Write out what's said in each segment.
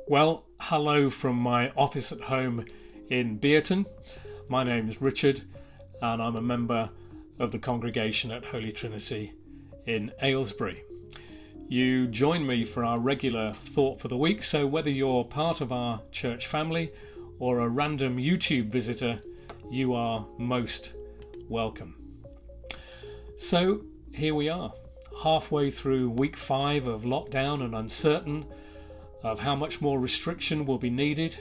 Well, hello from my office at home in Bearton. My name is Richard and I'm a member of the congregation at Holy Trinity in Aylesbury. You join me for our regular Thought for the Week, so whether you're part of our church family or a random YouTube visitor, you are most welcome. So here we are, halfway through week 5 of lockdown and uncertain of how much more restriction will be needed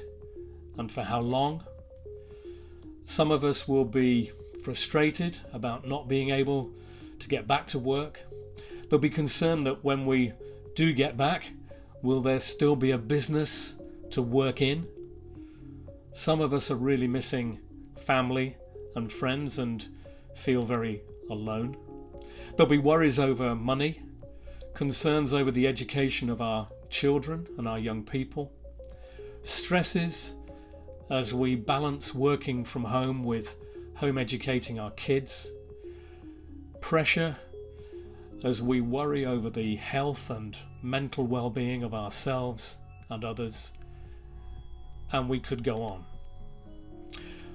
and for how long. Some of us will be frustrated about not being able to get back to work. They'll be concerned that when we do get back, will there still be a business to work in? Some of us are really missing family and friends and feel very alone. There'll be worries over money, concerns over the education of our children and our young people, stresses as we balance working from home with home educating our kids, pressure as we worry over the health and mental well-being of ourselves and others, and we could go on.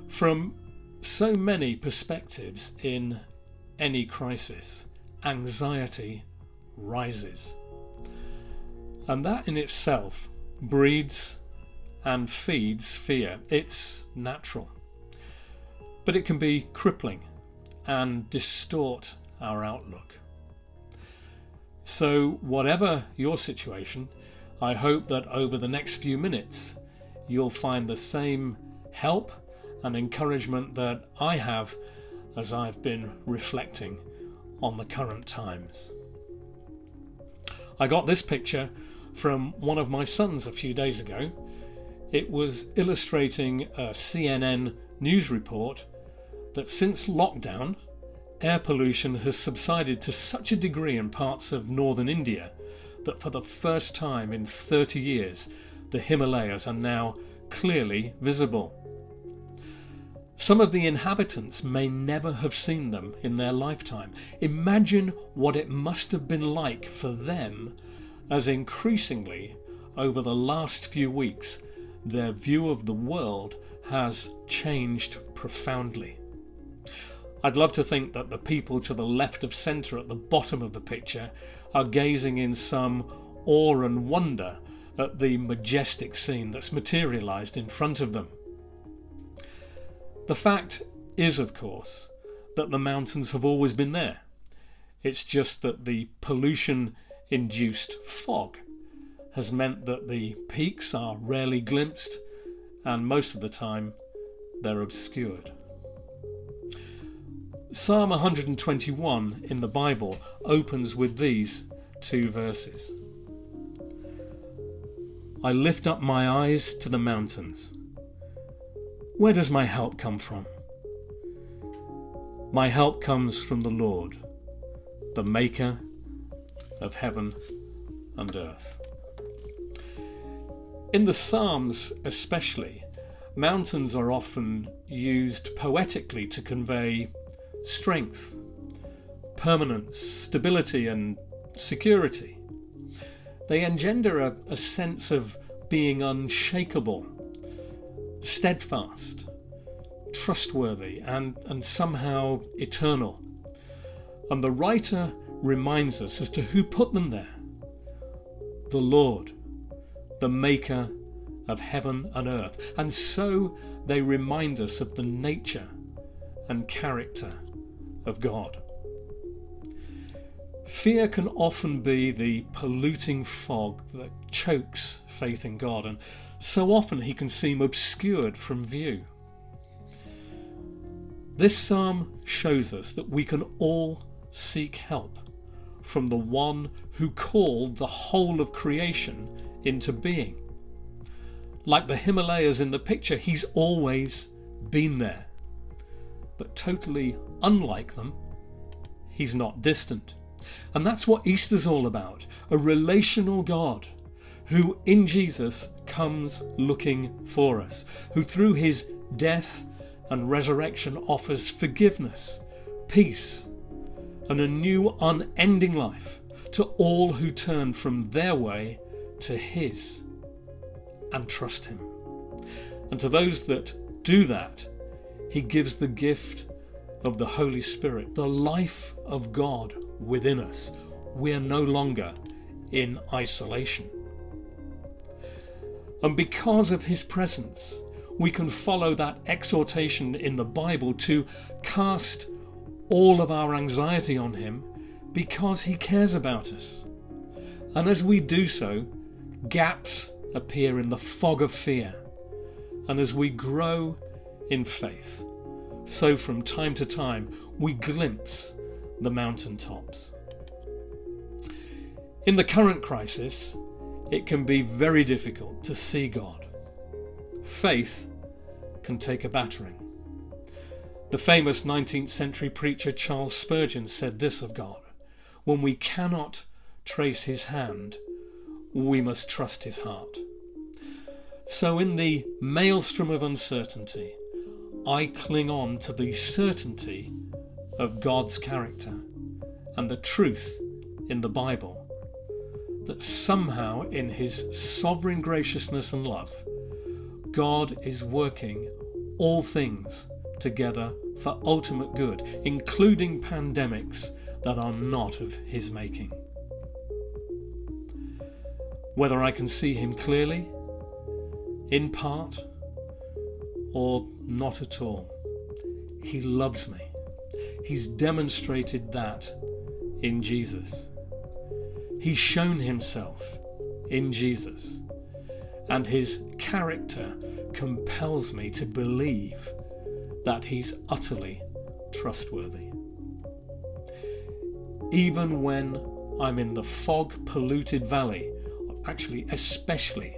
From so many perspectives in any crisis, anxiety rises. And that in itself breeds and feeds fear. It's natural. But it can be crippling and distort our outlook. So whatever your situation, I hope that over the next few minutes you'll find the same help and encouragement that I have as I've been reflecting on the current times. I got this picture from one of my sons a few days ago. It was illustrating a CNN news report that since lockdown, air pollution has subsided to such a degree in parts of northern India that for the first time in 30 years, the Himalayas are now clearly visible. Some of the inhabitants may never have seen them in their lifetime. Imagine what it must have been like for them as increasingly over the last few weeks their view of the world has changed profoundly. I'd love to think that the people to the left of centre at the bottom of the picture are gazing in some awe and wonder at the majestic scene that's materialised in front of them. The fact is, of course, that the mountains have always been there. It's just that the pollution-induced fog has meant that the peaks are rarely glimpsed and most of the time they're obscured. Psalm 121 in the Bible opens with these 2 verses. I lift up my eyes to the mountains. Where does my help come from? My help comes from the Lord, the maker of heaven and earth. In the Psalms especially, mountains are often used poetically to convey strength, permanence, stability and security. They engender a sense of being unshakable, steadfast, trustworthy and somehow eternal. And the writer reminds us as to who put them there. The Lord, the maker of heaven and earth. And so they remind us of the nature and character of God. Fear can often be the polluting fog that chokes faith in God, and so often he can seem obscured from view. This psalm shows us that we can all seek help from the one who called the whole of creation into being. Like the Himalayas in the picture, he's always been there. But totally unlike them, he's not distant. And that's what Easter's all about, a relational God who in Jesus comes looking for us, who through his death and resurrection offers forgiveness, peace, and a new unending life to all who turn from their way to his. and trust him. And to those that do that, he gives the gift of the Holy Spirit, the life of God within us. We are no longer in isolation. And because of his presence, we can follow that exhortation in the Bible to cast all of our anxiety on him because he cares about us. And as we do so, gaps appear in the fog of fear. And as we grow in faith, so from time to time we glimpse the mountaintops. In the current crisis, it can be very difficult to see God. Faith can take a battering. The famous 19th century preacher Charles Spurgeon said this of God: "When we cannot trace his hand, we must trust his heart." So in the maelstrom of uncertainty, I cling on to the certainty of God's character and the truth in the Bible that somehow in his sovereign graciousness and love, God is working all things together for ultimate good, including pandemics that are not of his making. Whether I can see him clearly, in part, or not at all, he loves me. He's demonstrated that in Jesus. He's shown himself in Jesus, and his character compels me to believe that he's utterly trustworthy. Even when I'm in the fog-polluted valley, actually especially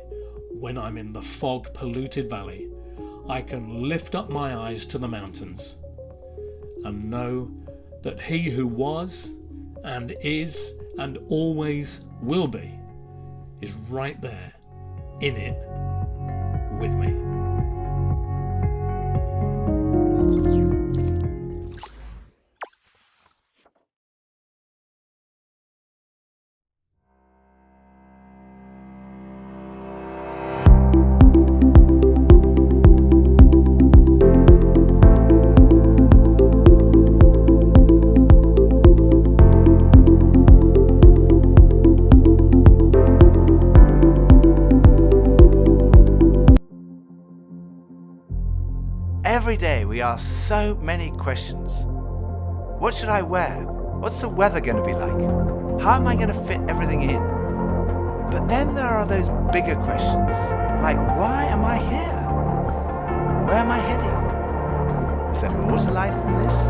when I'm in the fog-polluted valley, I can lift up my eyes to the mountains and know that he who was and is and always will be is right there in it with me. Every day we ask so many questions. What should I wear? What's the weather going to be like? How am I going to fit everything in? But then there are those bigger questions, like why am I here? Where am I heading? Is there more to life than this?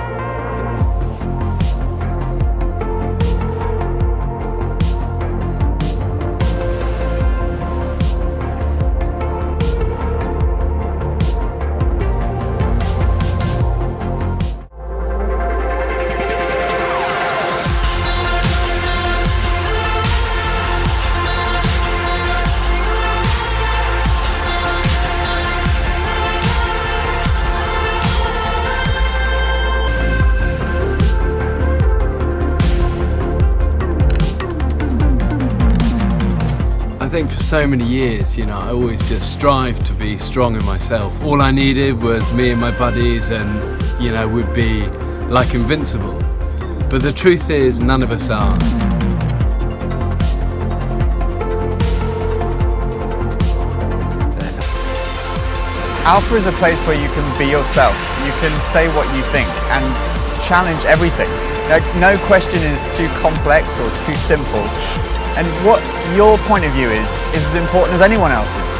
I think for so many years, I always just strived to be strong in myself. All I needed was me and my buddies and, we'd be like invincible. But the truth is, none of us are. Alpha is a place where you can be yourself. You can say what you think and challenge everything. No question is too complex or too simple. And what your point of view is as important as anyone else's.